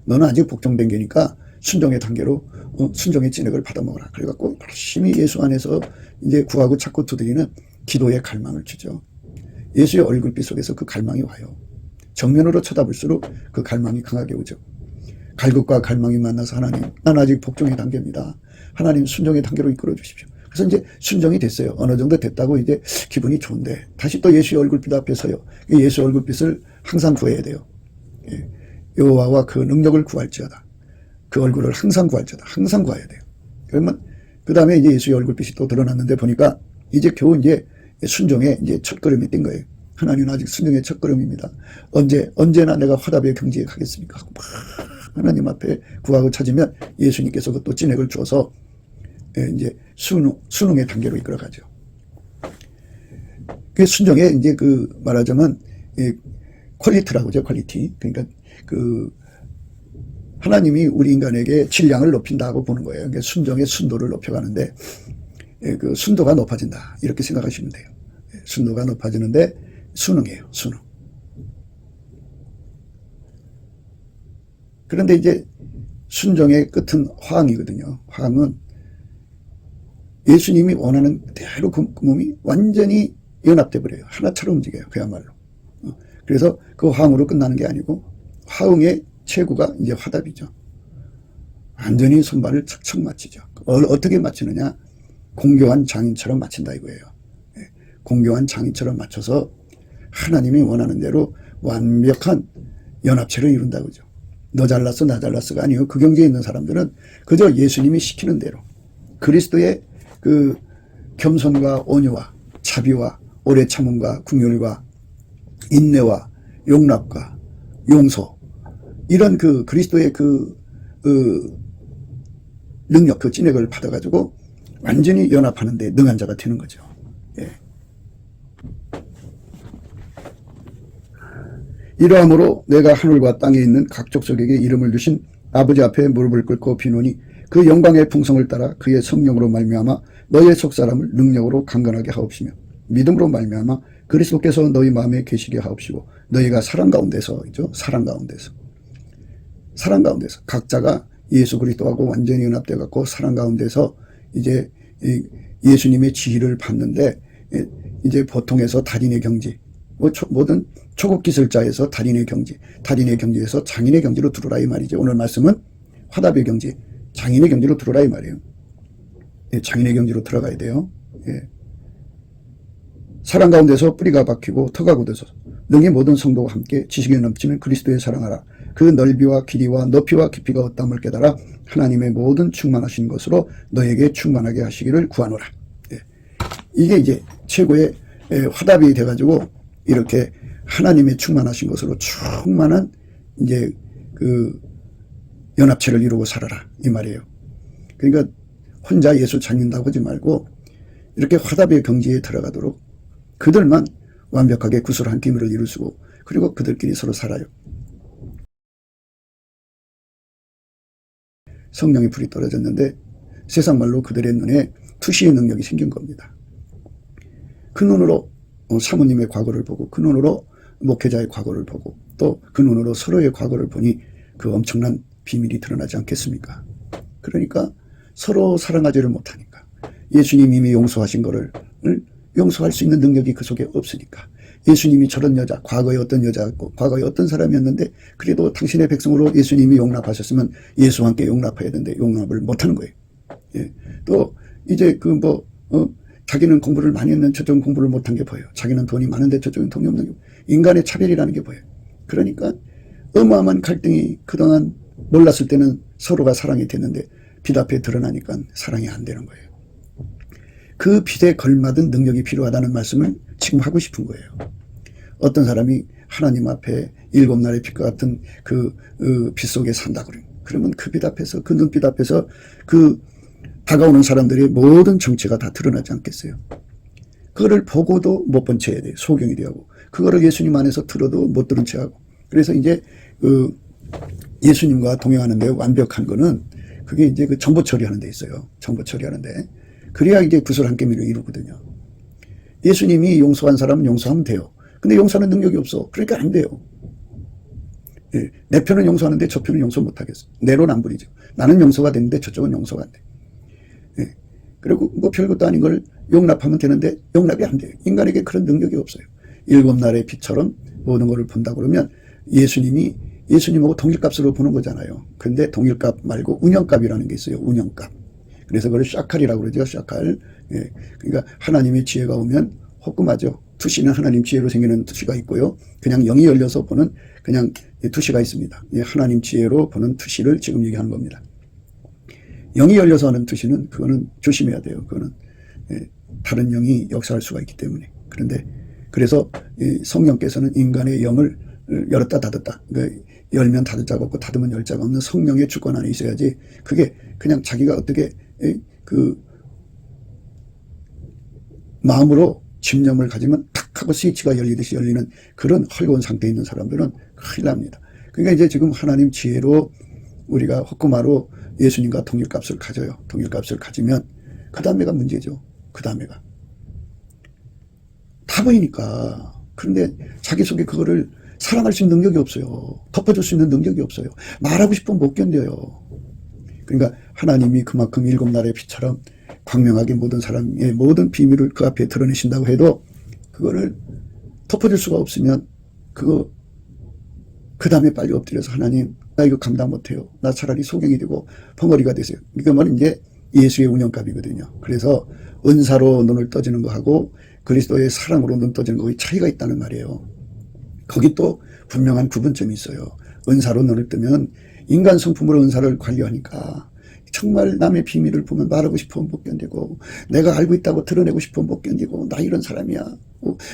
너는 아직 복종된 게니까 순종의 단계로 순종의 진액을 받아먹어라. 그래갖고 열심히 예수 안에서 이제 구하고 찾고 두드리는 기도의 갈망을 주죠. 예수의 얼굴빛 속에서 그 갈망이 와요. 정면으로 쳐다볼수록 그 갈망이 강하게 오죠. 갈급과 갈망이 만나서 하나님, 난 아직 복종의 단계입니다. 하나님 순종의 단계로 이끌어 주십시오. 그래서 이제 순종이 됐어요. 어느 정도 됐다고 이제 기분이 좋은데 다시 또 예수의 얼굴빛 앞에 서요. 예수의 얼굴빛을 항상 구해야 돼요. 여호와와 그 능력을 구할지어다. 그 얼굴을 항상 구할지어다. 항상 구해야 돼요. 그러면 그 다음에 이제 예수의 얼굴빛이 또 드러났는데 보니까 이제 겨우 이제 순종의 이제 첫걸음이 뛴 거예요. 하나님은 아직 순종의 첫걸음입니다. 언제나 내가 화답의 경지에 가겠습니까? 하고 막 하나님 앞에 구하고 찾으면 예수님께서 그 또 진액을 주어서 이제 순응의 단계로 이끌어가죠. 그 순종의 이제 그 말하자면 퀄리티라고 하죠. 퀄리티. 그러니까 그 하나님이 우리 인간에게 질량을 높인다고 보는 거예요. 그러니까 순종의 순도를 높여가는데 그 순도가 높아진다. 이렇게 생각하시면 돼요. 순도가 높아지는데 순응이에요. 순응. 그런데 이제 순종의 끝은 화응이거든요. 화응은 예수님이 원하는 대로 그 몸이 완전히 연합돼 버려요. 하나처럼 움직여요. 그야말로. 그래서 그 화응으로 끝나는 게 아니고 화응의 최고가 이제 화답이죠. 완전히 손발을 척척 맞추죠. 어떻게 맞추느냐? 공교한 장인처럼 맞춘다 이거예요. 공교한 장인처럼 맞춰서 하나님이 원하는 대로 완벽한 연합체를 이룬다 그죠. 너 잘났어 나 잘났어가 아니요. 그 경지에 있는 사람들은 그저 예수님이 시키는 대로 그리스도의 그 겸손과 온유와 자비와 오래 참음과 긍휼과 인내와 용납과 용서 이런 그 그리스도의 그 능력 그 진액을 받아가지고 완전히 연합하는 데 능한 자가 되는 거죠. 예. 이러함으로 내가 하늘과 땅에 있는 각 족속에게 이름을 주신 아버지 앞에 무릎을 꿇고 비노니 그 영광의 풍성을 따라 그의 성령으로 말미암아 너희의 속사람을 능력으로 강건하게 하옵시며 믿음으로 말미암아 그리스도께서 너희 마음에 계시게 하옵시고 너희가 사랑 가운데서 사랑 가운데서 각자가 예수 그리스도하고 완전히 연합되어 갖고 사랑 가운데서 이제 예수님의 지휘를 받는데 이제 보통에서 달인의 경지 모든 초급 기술자에서 달인의 경지에서 장인의 경지로 들어라 이 말이죠. 오늘 말씀은 화답의 경지, 장인의 경지로 들어라 이 말이에요. 예, 장인의 경지로 들어가야 돼요. 예. 사랑 가운데서 뿌리가 박히고 터가 굳어서 능히 모든 성도와 함께 지식에 넘치는 그리스도의 사랑하라. 그 넓이와 길이와 높이와 깊이가 어떠함을 깨달아 하나님의 모든 충만하신 것으로 너에게 충만하게 하시기를 구하노라. 예. 이게 이제 최고의 화답이 돼가지고 이렇게 하나님의 충만하신 것으로 충만한 이제 그 연합체를 이루고 살아라 이 말이에요. 그러니까 혼자 예수 찾는다고 하지 말고 이렇게 화답의 경지에 들어가도록 그들만 완벽하게 구슬한 기물을 이루시고 그리고 그들끼리 서로 살아요. 성령의 불이 떨어졌는데 세상 말로 그들의 눈에 투시의 능력이 생긴 겁니다. 그 눈으로 사모님의 과거를 보고 그 눈으로 목회자의 과거를 보고 또 그 눈으로 서로의 과거를 보니 그 엄청난 비밀이 드러나지 않겠습니까? 그러니까 서로 사랑하지를 못하니까 예수님이 이미 용서하신 거를 용서할 수 있는 능력이 그 속에 없으니까 예수님이 저런 여자, 과거에 어떤 여자였고 과거에 어떤 사람이었는데 그래도 당신의 백성으로 예수님이 용납하셨으면 예수와 함께 용납해야 되는데 용납을 못하는 거예요. 예. 또 이제 자기는 공부를 많이 했는데 저쪽은 공부를 못한 게 보여요. 자기는 돈이 많은데 저쪽은 돈이 없는 게 보여요. 인간의 차별이라는 게 보여요. 그러니까 어마어마한 갈등이 그동안 몰랐을 때는 서로가 사랑이 됐는데 빛 앞에 드러나니까 사랑이 안 되는 거예요. 그 빛에 걸맞은 능력이 필요하다는 말씀을 지금 하고 싶은 거예요. 어떤 사람이 하나님 앞에 7날의 빛과 같은 그 빛 속에 산다 그러면 그 빛 앞에서 그 눈빛 앞에서 그 다가오는 사람들의 모든 정체가 다 드러나지 않겠어요. 그거를 보고도 못 본 채 해야 돼요. 소경이 되고 그거를 예수님 안에서 들어도 못 들은 채 하고 그래서 이제 예수님과 동행하는데 완벽한 거는 그게 이제 그 정보 처리하는 데 있어요. 정보 처리하는데 그래야 이제 구슬 한 개미를 이루거든요. 예수님이 용서한 사람은 용서하면 돼요. 근데 용서하는 능력이 없어. 그러니까 안 돼요. 예, 내 편은 용서하는데 저 편은 용서 못하겠어. 내로남불이죠. 나는 용서가 되는데 저쪽은 용서가 안 돼. 예, 그리고 뭐 별것도 아닌 걸 용납하면 되는데 용납이 안 돼요. 인간에게 그런 능력이 없어요. 일곱 날의 빛처럼 모든 것을 본다 그러면 예수님하고 동일값으로 보는 거잖아요. 근데 동일값 말고 운영값이라는 게 있어요. 운영값. 그래서 그걸 샤칼이라고 그러죠. 샤칼. 예, 그러니까 하나님의 지혜가 오면 호끔하죠. 투시는 하나님 지혜로 생기는 투시가 있고요. 그냥 영이 열려서 보는 그냥 투시가 있습니다. 예, 하나님 지혜로 보는 투시를 지금 얘기하는 겁니다. 영이 열려서 하는 투시는 그거는 조심해야 돼요. 그거는 예, 다른 영이 역사할 수가 있기 때문에. 그런데 그래서 성령께서는 인간의 영을 열었다 닫았다. 그러니까 열면 닫을 자가 없고 닫으면 열 자가 없는 성령의 주권 안에 있어야지. 그게 그냥 자기가 어떻게 그 마음으로 집념을 가지면 탁 하고 스위치가 열리듯이 열리는 그런 헐거운 상태에 있는 사람들은 큰일 납니다. 그러니까 이제 지금 하나님 지혜로 우리가 호크마로 예수님과 동일값을 가져요. 동일값을 가지면 그 다음에가 문제죠. 그 다음에가 다 보이니까. 그런데 자기 속에 그거를 사랑할 수 있는 능력이 없어요. 덮어줄 수 있는 능력이 없어요. 말하고 싶으면 못 견뎌요. 그러니까 하나님이 그만큼 일곱 날의 빛처럼 광명하게 모든 사람의 모든 비밀을 그 앞에 드러내신다고 해도 그거를 덮어줄 수가 없으면 그 다음에 빨리 엎드려서 하나님 나 이거 감당 못해요. 나 차라리 소경이 되고 벙어리가 되세요. 이거는 이제 예수의 운영값이거든요. 그래서 은사로 눈을 떠지는 거하고 그리스도의 사랑으로 눈 떠지는 거의 차이가 있다는 말이에요. 거기 또 분명한 구분점이 있어요. 은사로 눈을 뜨면 인간 성품으로 은사를 관리하니까 정말 남의 비밀을 보면 말하고 싶으면 못 견디고 내가 알고 있다고 드러내고 싶으면 못 견디고 나 이런 사람이야.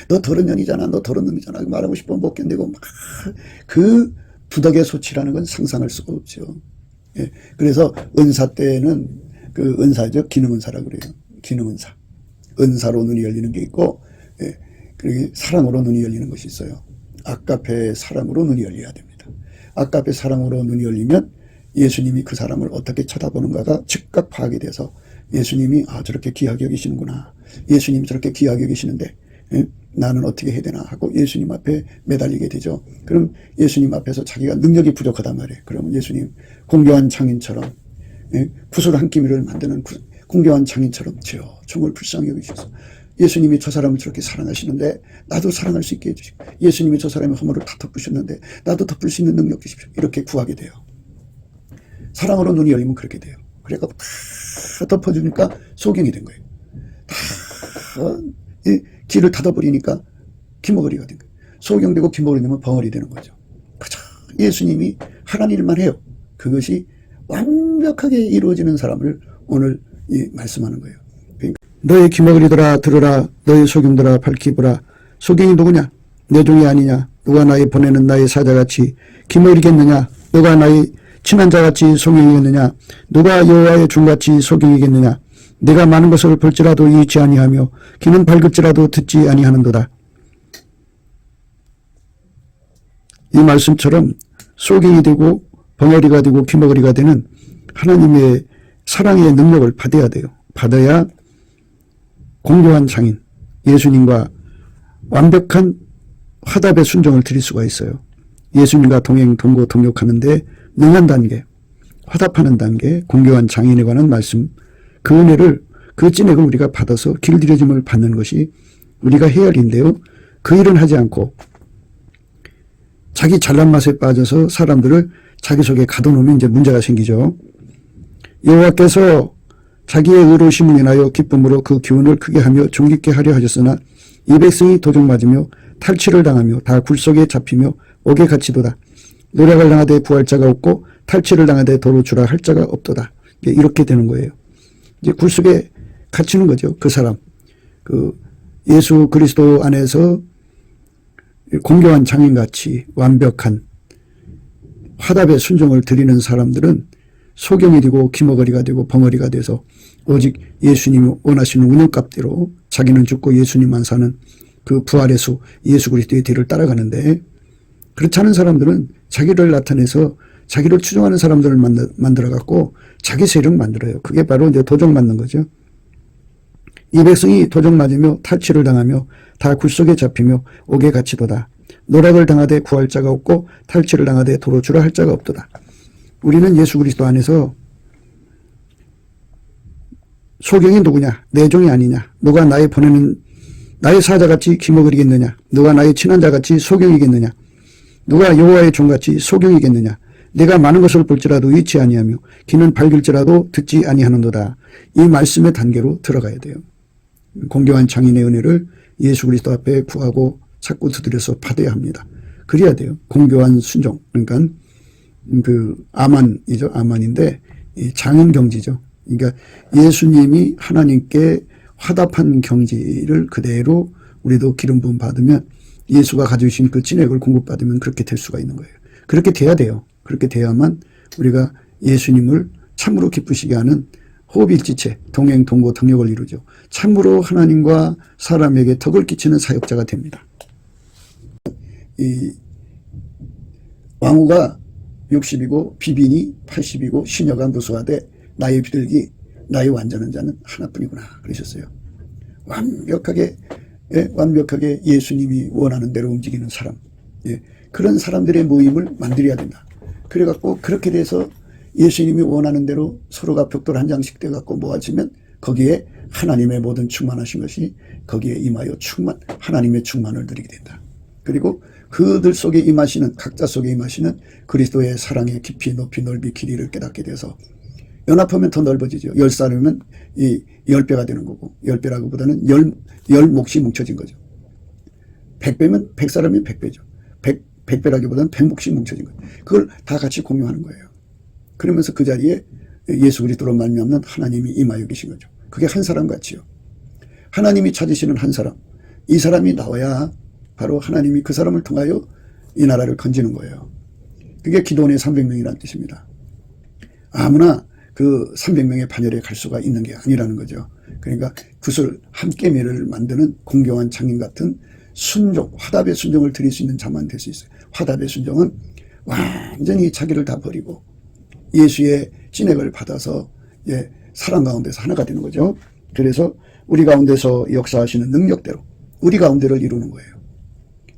너 더러운 년이잖아. 너 더러운 놈이잖아. 말하고 싶으면 못 견디고 막 그 부덕의 소치라는 건 상상할 수가 없죠. 예. 그래서 은사 때는 그 은사죠. 기능은사라고 그래요. 기능은사. 은사로 눈이 열리는 게 있고 예. 그리고 사랑으로 눈이 열리는 것이 있어요. 아까페 사랑으로 눈이 열려야 됩니다. 아까페 사랑으로 눈이 열리면 예수님이 그 사람을 어떻게 쳐다보는가가 즉각 파악이 돼서 예수님이 저렇게 귀하게 여기시는구나. 예수님이 저렇게 귀하게 여기시는데 나는 어떻게 해야 되나 하고 예수님 앞에 매달리게 되죠. 그럼 예수님 앞에서 자기가 능력이 부족하단 말이에요. 그러면 예수님 공교한 장인처럼 구슬 한 끼미를 만드는 공교한 장인처럼 주여 정말 불쌍히 여기셔서 예수님이 저 사람을 저렇게 사랑하시는데 나도 사랑할 수 있게 해주시고 예수님이 저 사람의 허물을 다 덮으셨는데 나도 덮을 수 있는 능력 주십시오. 이렇게 구하게 돼요. 사랑으로 눈이 열리면 그렇게 돼요. 그래서 다 덮어주니까 소경이 된 거예요. 다 길을 닫아버리니까 기머거리가 된 거예요. 소경되고 기머거리 되면 벙어리 되는 거죠. 그저 예수님이 하라는 일만 해요. 그것이 완벽하게 이루어지는 사람을 오늘 말씀하는 거예요. 그러니까 너의 기머거리들아 들으라. 너의 소경들아 밝히 보라. 소경이 누구냐? 내 종이 아니냐? 누가 나의 보내는 나의 사자같이 기머거리겠느냐? 너가 나의 친한 자같이 소경이겠느냐? 누가 여호와의 종같이 소경이겠느냐? 내가 많은 것을 볼지라도 이익지 아니하며 귀는 밝을지라도 듣지 아니하는도다. 이 말씀처럼 소경이 되고 벙어리가 되고 귀머거리가 되는 하나님의 사랑의 능력을 받아야 돼요. 받아야 공교한 장인 예수님과 완벽한 화답의 순종을 드릴 수가 있어요. 예수님과 동행, 동거, 동역하는데 능한 단계, 화답하는 단계, 공교한 장인에 관한 말씀, 그 은혜를, 그 찐액을 우리가 받아서 길들여짐을 받는 것이 우리가 해야 할 일인데요. 그 일은 하지 않고 자기 잘난 맛에 빠져서 사람들을 자기 속에 가둬놓으면 이제 문제가 생기죠. 여호와께서 자기의 의로우심을 인하여 기쁨으로 그 기운을 크게 하며 존귀케 하려 하셨으나 이 백성이 도적맞으며 탈취를 당하며 다 굴속에 잡히며 옥에 갇히도다. 노력을 당하되 구할 자가 없고 탈취를 당하되 도로 주라 할 자가 없도다. 이렇게 되는 거예요. 이제 굴속에 갇히는 거죠. 그 사람. 그 예수 그리스도 안에서 공교한 장인같이 완벽한 화답의 순종을 드리는 사람들은 소경이 되고 기머거리가 되고 벙어리가 돼서 오직 예수님이 원하시는 운영값대로 자기는 죽고 예수님만 사는 그 부활의 수 예수 그리스도의 뒤를 따라가는데 그렇지 않은 사람들은 자기를 나타내서 자기를 추종하는 사람들을 만들어갖고 자기 세력 만들어요. 그게 바로 이제 도적 맞는 거죠. 이 백성이 도적 맞으며 탈취를 당하며 다 굴속에 잡히며 옥에 갇히도다. 노락을 당하되 구할 자가 없고 탈취를 당하되 도로 주라 할 자가 없도다. 우리는 예수 그리스도 안에서 소경이 누구냐? 내 종이 아니냐? 누가 나의 보내는 나의 사자같이 기먹으리겠느냐? 누가 나의 친한 자같이 소경이겠느냐? 누가 여호와의 종같이 소경이겠느냐? 내가 많은 것을 볼지라도 잊지 아니하며 귀는 밝을지라도 듣지 아니하는도다. 이 말씀의 단계로 들어가야 돼요. 공경한 장인의 은혜를 예수 그리스도 앞에 구하고 자꾸 두드려서 받아야 합니다. 그래야 돼요. 공교한 순종. 그러니까 아만이죠. 아만인데 장인 경지죠. 그러니까 예수님이 하나님께 화답한 경지를 그대로 우리도 기름 부음 받으면 예수가 가져오신 그 진액을 공급받으면 그렇게 될 수가 있는 거예요. 그렇게 돼야 돼요. 그렇게 돼야만 우리가 예수님을 참으로 기쁘시게 하는 호흡일지체, 동행, 동거, 동역을 이루죠. 참으로 하나님과 사람에게 덕을 끼치는 사역자가 됩니다. 이 왕후가 60이고 비빈이 80이고 시녀가 무수하되 나의 비둘기 나의 완전한 자는 하나뿐이구나 그러셨어요. 완벽하게 예수님이 원하는 대로 움직이는 사람, 그런 사람들의 모임을 만들어야 된다. 그래갖고 그렇게 돼서 예수님이 원하는 대로 서로가 벽돌 한 장씩 떼갖고 모아지면 거기에 하나님의 모든 충만하신 것이 거기에 임하여 하나님의 충만을 누리게 된다. 그리고 그들 속에 임하시는, 각자 속에 임하시는 그리스도의 사랑의 깊이 높이 넓이 길이를 깨닫게 돼서 연합하면 더 넓어지죠. 10사람이면 이 10배가 되는 거고, 10배라고 보다는 10몫이 뭉쳐진 거죠. 100배면 100사람이 100배죠. 100배라기보다는 100몫이 뭉쳐진 거예요. 그걸 다 같이 공유하는 거예요. 그러면서 그 자리에 예수 그리스도로 말미암는 하나님이 임하여 계신 거죠. 그게 한 사람 같이요. 하나님이 찾으시는 한 사람, 이 사람이 나와야 바로 하나님이 그 사람을 통하여 이 나라를 건지는 거예요. 그게 기도원의 300명이라는 뜻입니다. 아무나 그 300명의 반열에 갈 수가 있는 게 아니라는 거죠. 그러니까 구슬 함께매를 만드는 공경한 장인 같은 순종, 화답의 순종을 드릴 수 있는 자만 될 수 있어요. 화답의 순종은 완전히 자기를 다 버리고 예수의 진액을 받아서 사랑 가운데서 하나가 되는 거죠. 그래서 우리 가운데서 역사하시는 능력대로 우리 가운데를 이루는 거예요.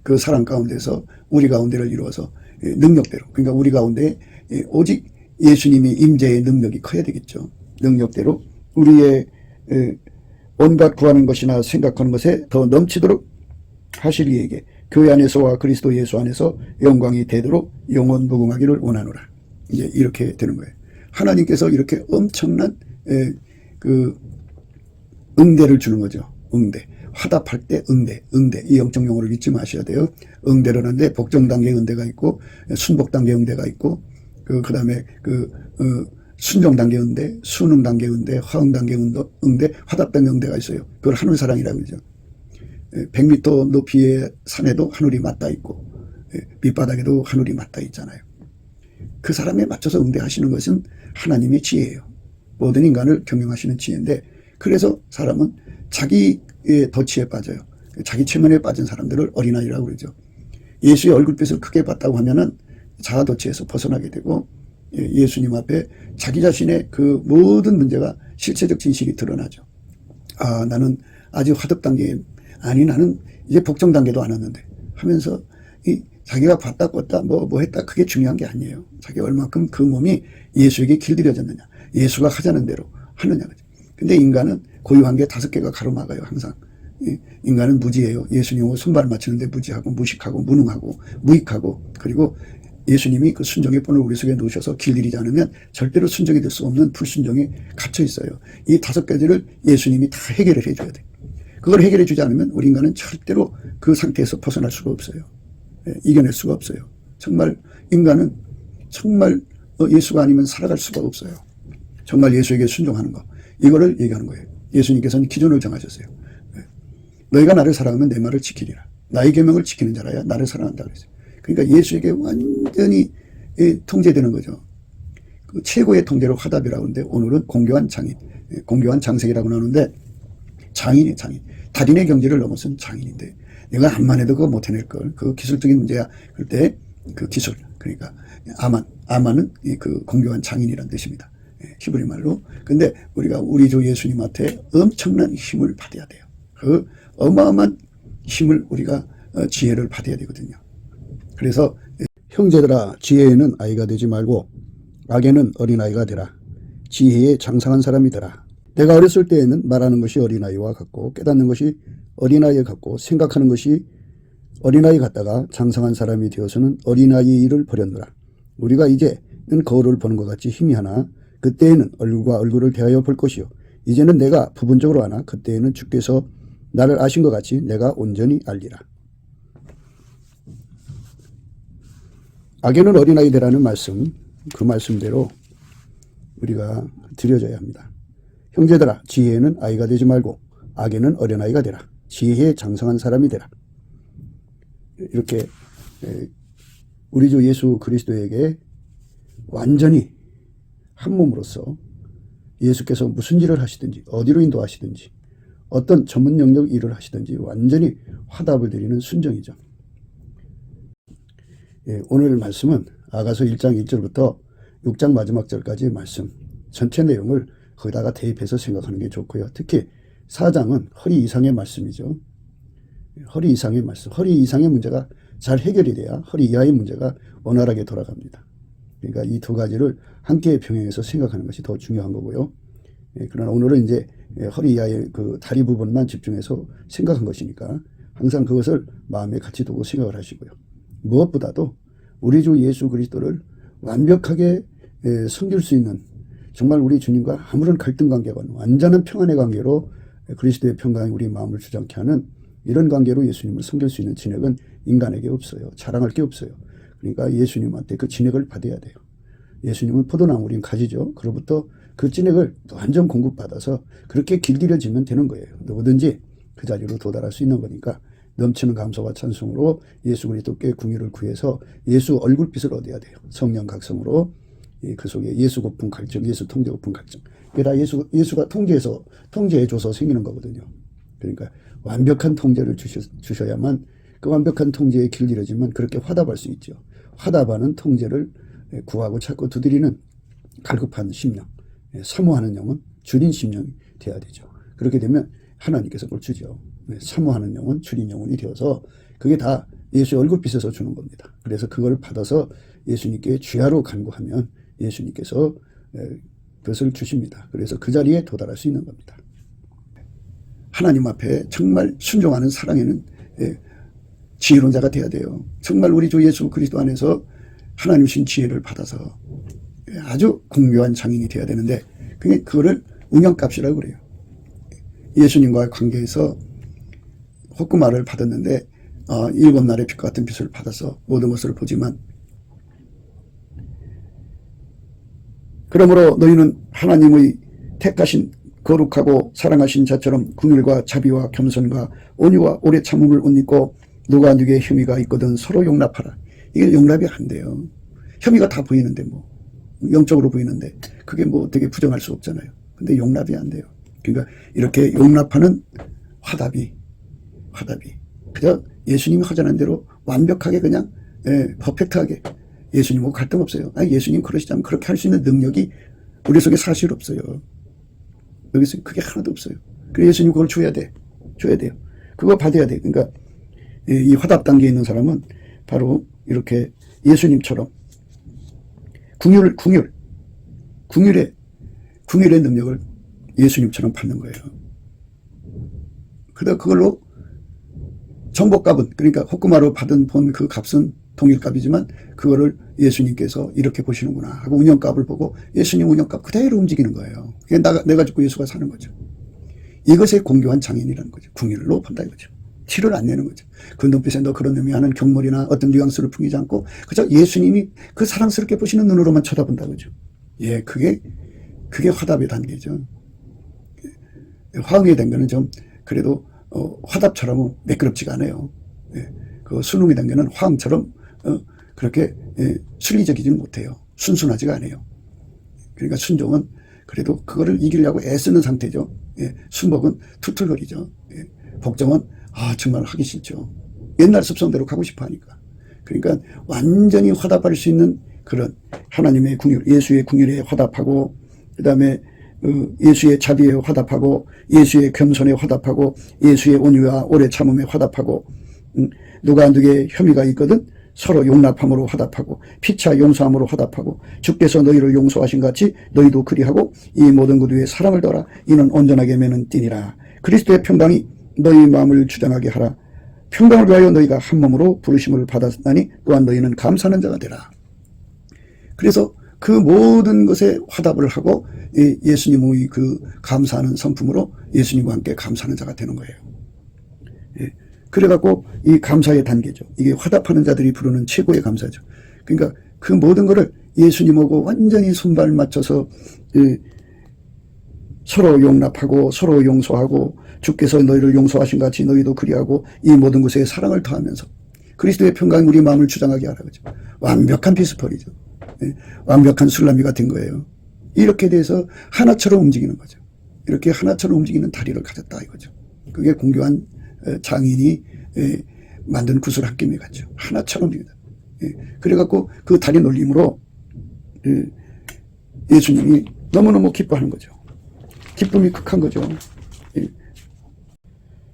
그 사랑 가운데서 우리 가운데를 이루어서 능력대로, 그러니까 우리 가운데 오직 예수님이 임재의 능력이 커야 되겠죠. 능력대로 우리의 온갖 구하는 것이나 생각하는 것에 더 넘치도록 하실 이에게 교회 안에서와 그리스도 예수 안에서 영광이 되도록 영원 무궁하기를 원하노라. 이제 이렇게 되는 거예요. 하나님께서 이렇게 엄청난 응대를 주는 거죠. 응대. 화답할 때 응대. 이 영적 용어를 잊지 마셔야 돼요. 응대를 하는데 복종 단계 응대가 있고 순복 단계 응대가 있고 그 다음에 순종 단계 응대, 순응 단계 응대, 화응 단계 응대, 화답 단계 응대가 있어요. 그걸 하늘사랑이라고 그러죠. 100m 높이의 산에도 하늘이 맞닿아 있고 밑바닥에도 하늘이 맞닿아 있잖아요. 그 사람에 맞춰서 응대하시는 것은 하나님의 지혜예요. 모든 인간을 경영하시는 지혜인데, 그래서 사람은 자기의 덫에 빠져요. 자기 체면에 빠진 사람들을 어린아이라고 그러죠. 예수의 얼굴빛을 크게 봤다고 하면은 자아 덫에서 벗어나게 되고 예수님 앞에 자기 자신의 그 모든 문제가 실체적 진실이 드러나죠. 아, 나는 아직 화답 단계에, 아니 나는 이제 복종 단계도 안 왔는데 하면서 자기가 봤다 껐다 뭐 했다 그게 중요한 게 아니에요. 자기가 얼만큼 그 몸이 예수에게 길들여졌느냐, 예수가 하자는 대로 하느냐. 근데 인간은 고유한 게 5개가 가로막아요. 항상 인간은 무지예요. 예수님하고 손발을 맞추는데 무지하고 무식하고 무능하고 무익하고, 그리고 예수님이 그 순종의 본을 우리 속에 놓으셔서 길들이지 않으면 절대로 순종이 될 수 없는 불순종에 갇혀 있어요. 이 5가지를 예수님이 다 해결을 해줘야 돼. 그걸 해결해 주지 않으면 우리 인간은 절대로 그 상태에서 벗어날 수가 없어요. 이겨낼 수가 없어요. 정말 인간은 정말 예수가 아니면 살아갈 수가 없어요. 정말 예수에게 순종하는 거, 이거를 얘기하는 거예요. 예수님께서는 기준을 정하셨어요. 너희가 나를 사랑하면 내 말을 지키리라. 나의 계명을 지키는 자라야 나를 사랑한다 그랬어요. 그러니까 예수에게 완전히 통제되는 거죠. 그 최고의 통제로 화답이라고 하는데, 오늘은 공교한 장인, 공교한 장색이라고 나오는데, 장인이에요. 장인. 달인의 경지를 넘어선 장인인데, 내가 암만 해도 그거 못 해낼 걸. 그 기술적인 문제야. 그럴 때 그 기술, 그러니까 아만은 그 공교한 장인이라는 뜻입니다. 히브리 말로. 근데 우리가 우리 주 예수님한테 엄청난 힘을 받아야 돼요. 그 어마어마한 힘을 우리가 지혜를 받아야 되거든요. 그래서 형제들아, 지혜에는 아이가 되지 말고 악에는 어린아이가 되라. 지혜에 장성한 사람이 되라. 내가 어렸을 때에는 말하는 것이 어린아이와 같고 깨닫는 것이 어린아이와 같고 생각하는 것이 어린아이 같다가 장성한 사람이 되어서는 어린아이의 일을 버렸노라. 우리가 이제는 거울을 보는 것 같이 희미하나 그때에는 얼굴과 얼굴을 대하여 볼 것이요. 이제는 내가 부분적으로 아나 그때에는 주께서 나를 아신 것 같이 내가 온전히 알리라. 악에는 어린아이 되라는 말씀, 그 말씀대로 우리가 드려져야 합니다. 형제들아, 지혜에는 아이가 되지 말고 악에는 어린아이가 되라. 지혜에 장성한 사람이 되라. 이렇게 우리 주 예수 그리스도에게 완전히 한 몸으로서 예수께서 무슨 일을 하시든지 어디로 인도하시든지 어떤 전문 영역 일을 하시든지 완전히 화답을 드리는 순종이죠. 오늘 말씀은 아가서 1장 1절부터 6장 마지막 절까지의 말씀 전체 내용을 거기다가 대입해서 생각하는 게 좋고요. 특히 4장은 허리 이상의 말씀이죠. 허리 이상의 말씀. 허리 이상의 문제가 잘 해결이 돼야 허리 이하의 문제가 원활하게 돌아갑니다. 그러니까 이 두 가지를 함께 병행해서 생각하는 것이 더 중요한 거고요. 그러나 오늘은 이제 허리 이하의 그 다리 부분만 집중해서 생각한 것이니까 항상 그것을 마음에 같이 두고 생각을 하시고요. 무엇보다도 우리 주 예수 그리스도를 완벽하게 섬길 수 있는 정말 우리 주님과 아무런 갈등 관계가 없는 완전한 평안의 관계로 그리스도의 평강이 우리 마음을 주장케 하는 이런 관계로 예수님을 섬길 수 있는 진액은 인간에게 없어요. 자랑할 게 없어요. 그러니까 예수님한테 그 진액을 받아야 돼요. 예수님은 포도나무, 우린 가지죠. 그로부터 그 진액을 완전 공급받아서 그렇게 길들여지면 되는 거예요. 누구든지 그 자리로 도달할 수 있는 거니까 넘치는 감사와 찬송으로 예수 그리스도께 궁유를 구해서 예수 얼굴빛을 얻어야 돼요. 성령 각성으로 그 속에 예수 고품 갈증, 예수 통제 고품 갈증. 그게 다 예수가 통제해줘서 생기는 거거든요. 그러니까 완벽한 통제를 주셔야만 그 완벽한 통제에 길들여지면 그렇게 화답할 수 있죠. 화답하는 통제를 구하고 찾고 두드리는 갈급한 심령, 사모하는 영은 줄인 심령이 되어야 되죠. 그렇게 되면 하나님께서 그걸 주죠. 사모하는 영은 줄인 영혼이 되어서 그게 다 예수의 얼굴빛에서 주는 겁니다. 그래서 그걸 받아서 예수님께 주야로 간구하면 예수님께서 그것을 주십니다. 그래서 그 자리에 도달할 수 있는 겁니다. 하나님 앞에 정말 순종하는 사랑에는 지혜로운 자가 돼야 돼요. 정말 우리 주 예수 그리스도 안에서 하나님 신 지혜를 받아서 아주 공묘한 장인이 돼야 되는데 그거를 운영값이라고 그래요. 예수님과의 관계에서 호구마를 받았는데 7날의 빛과 같은 빛을 받아서 모든 것을 보지만 그러므로 너희는 하나님의 택하신 거룩하고 사랑하신 자처럼 긍휼과 자비와 겸손과 온유와 오래 참음을 옷 입고 누가 누구의 혐의가 있거든 서로 용납하라. 이게 용납이 안 돼요. 혐의가 다 보이는데 뭐 영적으로 보이는데 그게 뭐 어떻게 부정할 수 없잖아요. 근데 용납이 안 돼요. 그러니까 이렇게 용납하는 화답이 그저 예수님이 허전한 대로 완벽하게 그냥 퍼펙트하게 예수님하고 갈등 없어요. 예수님 그러시자면 그렇게 할 수 있는 능력이 우리 속에 사실 없어요. 여기서 그게 하나도 없어요. 그래서 예수님 그걸 줘야 돼요. 그거 받아야 돼. 그러니까 이 화답 단계에 있는 사람은 바로 이렇게 예수님처럼 긍휼의 능력을 예수님처럼 받는 거예요. 그러다 그걸로 정복값은 그러니까 호구마로 받은 본 그 값은 동일값이지만 그거를 예수님께서 이렇게 보시는구나 하고 운영값을 보고 예수님 운영값 그대로 움직이는 거예요. 그게 내가 죽고 예수가 사는 거죠. 이것에 공교한 장인이라는 거죠. 궁일로 본다 이거죠. 티를 안 내는 거죠. 그 눈빛에 너 그런 의미하는 경물이나 어떤 뉘앙스를 풍기지 않고 그저 예수님이 그 사랑스럽게 보시는 눈으로만 쳐다본다 그죠. 예, 그게 화답의 단계죠. 화응이 된 거는 좀 그래도 화답처럼 매끄럽지가 않아요. 예, 그 순응이 된 거는 화응처럼 그렇게 순리적이지는 못해요. 순순하지가 않아요. 그러니까 순종은 그래도 그거를 이기려고 애쓰는 상태죠. 예, 순복은 툴툴거리죠. 예, 복종은 정말 하기 싫죠. 옛날 습성대로 가고 싶어 하니까. 그러니까 완전히 화답할 수 있는 그런 하나님의 긍휼, 예수의 긍휼에 화답하고 그 다음에 예수의 자비에 화답하고 예수의 겸손에 화답하고 예수의 온유와 오래 참음에 화답하고 누가 누구의 혐의가 있거든 서로 용납함으로 화답하고 피차 용서함으로 화답하고 주께서 너희를 용서하신 같이 너희도 그리하고 이 모든 것 위에 사랑을 더하라. 이는 온전하게 매는 띠니라. 그리스도의 평강이 너희 마음을 주장하게 하라. 평강을 위하여 너희가 한 몸으로 부르심을 받았나니 또한 너희는 감사하는 자가 되라. 그래서 그 모든 것에 화답을 하고 예수님의 그 감사하는 성품으로 예수님과 함께 감사하는 자가 되는 거예요. 그래갖고 이 감사의 단계죠. 이게 화답하는 자들이 부르는 최고의 감사죠. 그러니까 그 모든 것을 예수님하고 완전히 손발 맞춰서 서로 용납하고 서로 용서하고 주께서 너희를 용서하신 같이 너희도 그리하고 이 모든 것에 사랑을 더하면서 그리스도의 평강이 우리 마음을 주장하게 하라 그죠. 완벽한 피스펄이죠. 완벽한 술람이가 된 거예요. 이렇게 돼서 하나처럼 움직이는 거죠. 이렇게 하나처럼 움직이는 다리를 가졌다 이거죠. 그게 공교한 장인이 만든 구슬 한 깸이 같죠. 하나처럼 움직이다. 그래갖고 그 다리 놀림으로 예수님이 너무너무 기뻐하는 거죠. 기쁨이 극한 거죠.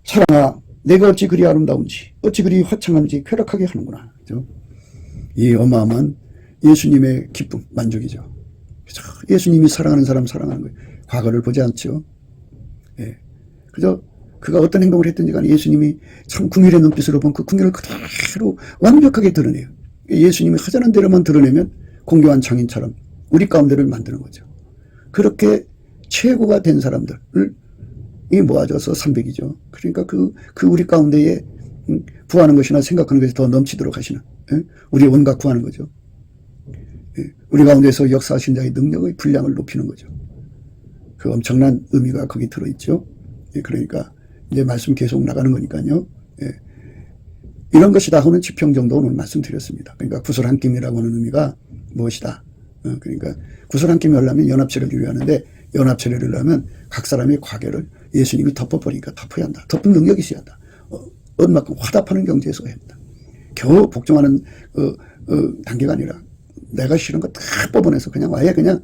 사랑아, 내가 어찌 그리 아름다운지, 어찌 그리 화창한지 쾌락하게 하는구나. 그죠? 이 어마어마한 예수님의 기쁨, 만족이죠. 그죠? 예수님이 사랑하는 사람 사랑하는 거예요. 과거를 보지 않죠. 그저 그가 어떤 행동을 했든지 간에 예수님이 참 궁율의 눈빛으로 본 그 궁율을 그대로 완벽하게 드러내요. 예수님이 하자는 대로만 드러내면 공교한 장인처럼 우리 가운데를 만드는 거죠. 그렇게 최고가 된 사람들을 이 모아져서 300이죠. 그러니까 그 우리 가운데에 구하는 것이나 생각하는 것이 더 넘치도록 하시는 우리 온갖 구하는 거죠. 우리 가운데서 역사하신 자의 능력의 분량을 높이는 거죠. 그 엄청난 의미가 거기 들어있죠. 그러니까 이제 말씀 계속 나가는 거니까요. 이런 것이다 하는 지평 정도 오늘 말씀드렸습니다. 그러니까 구슬 한 깸이라고 하는 의미가 무엇이다. 그러니까 구슬 한 깸이 하려면 연합체례를 하는데 연합체례를 하면 각 사람의 과계를 예수님이 덮어버리니까 덮어야 한다. 덮은 능력이 있어야 한다. 얼마큼 화답하는 경지에 서야 한다. 겨우 복종하는 단계가 아니라 내가 싫은 거 다 뽑아내서 그냥 아예 그냥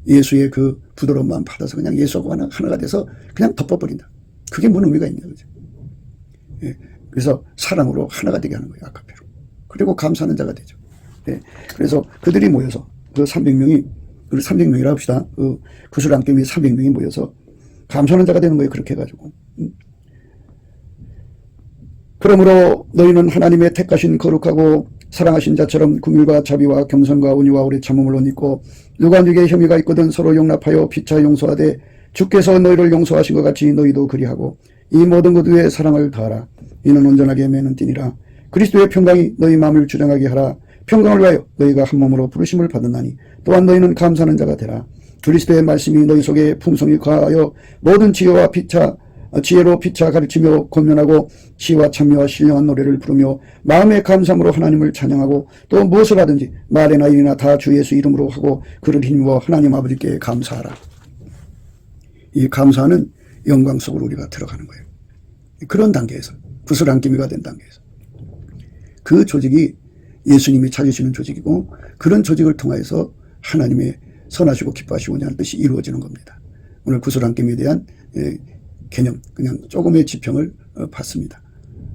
예수의 그 부드러운 마음 받아서 그냥 예수하고 하나가 돼서 그냥 덮어버린다. 그게 뭔 의미가 있냐, 그죠? 그래서 사랑으로 하나가 되게 하는 거예요, 아카페로. 그리고 감사하는 자가 되죠. 그래서 그들이 모여서 그 300명이, 우리 300명이라 합시다. 그 구슬 한 깸이 300명이 모여서 감사하는 자가 되는 거예요, 그렇게 해가지고. 그러므로 너희는 하나님의 택하신 거룩하고 사랑하신 자처럼 긍휼과 자비와 겸손과 온유와 오래 참음을 옷 입고 누가 누구의 혐의가 있거든 서로 용납하여 피차 용서하되 주께서 너희를 용서하신 것 같이 너희도 그리하고 이 모든 것 위에 사랑을 더하라. 이는 온전하게 매는 띠니라. 그리스도의 평강이 너희 마음을 주장하게 하라. 평강을 위하여 너희가 한 몸으로 부르심을 받았나니 또한 너희는 감사하는 자가 되라. 그리스도의 말씀이 너희 속에 풍성히 거하여 모든 지혜로 피차 가르치며 권면하고 시와 찬미와 신령한 노래를 부르며 마음의 감사함으로 하나님을 찬양하고 또 무엇을 하든지 말이나 일이나 다 주 예수 이름으로 하고 그를 힘입어 하나님 아버지께 감사하라. 이 감사는 영광 속으로 우리가 들어가는 거예요. 그런 단계에서 구슬 한 깸이가 된 단계에서 그 조직이 예수님이 찾으시는 조직이고 그런 조직을 통해서 하나님의 선하시고 기뻐하시고자 하는 뜻이 이루어지는 겁니다. 오늘 구슬 한 깸에 대한 개념, 그냥 조금의 지평을 봤습니다.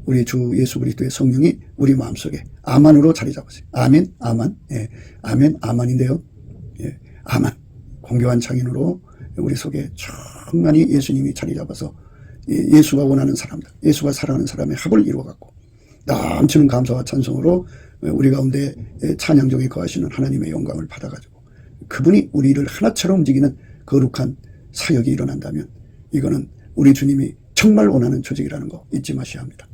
우리 주 예수 그리스도의 성령이 우리 마음속에 아만으로 자리 잡으세요. 아멘, 아만. 아멘, 아만인데요. 아만. 공교한 장인으로 우리 속에 충만히 예수님이 자리 잡아서 예수가 원하는 사람들, 예수가 사랑하는 사람의 합을 이루어갖고 넘치는 감사와 찬송으로 우리 가운데 찬양적에 거하시는 하나님의 영광을 받아가지고 그분이 우리를 하나처럼 움직이는 거룩한 사역이 일어난다면 이거는 우리 주님이 정말 원하는 조직이라는 거 잊지 마셔야 합니다.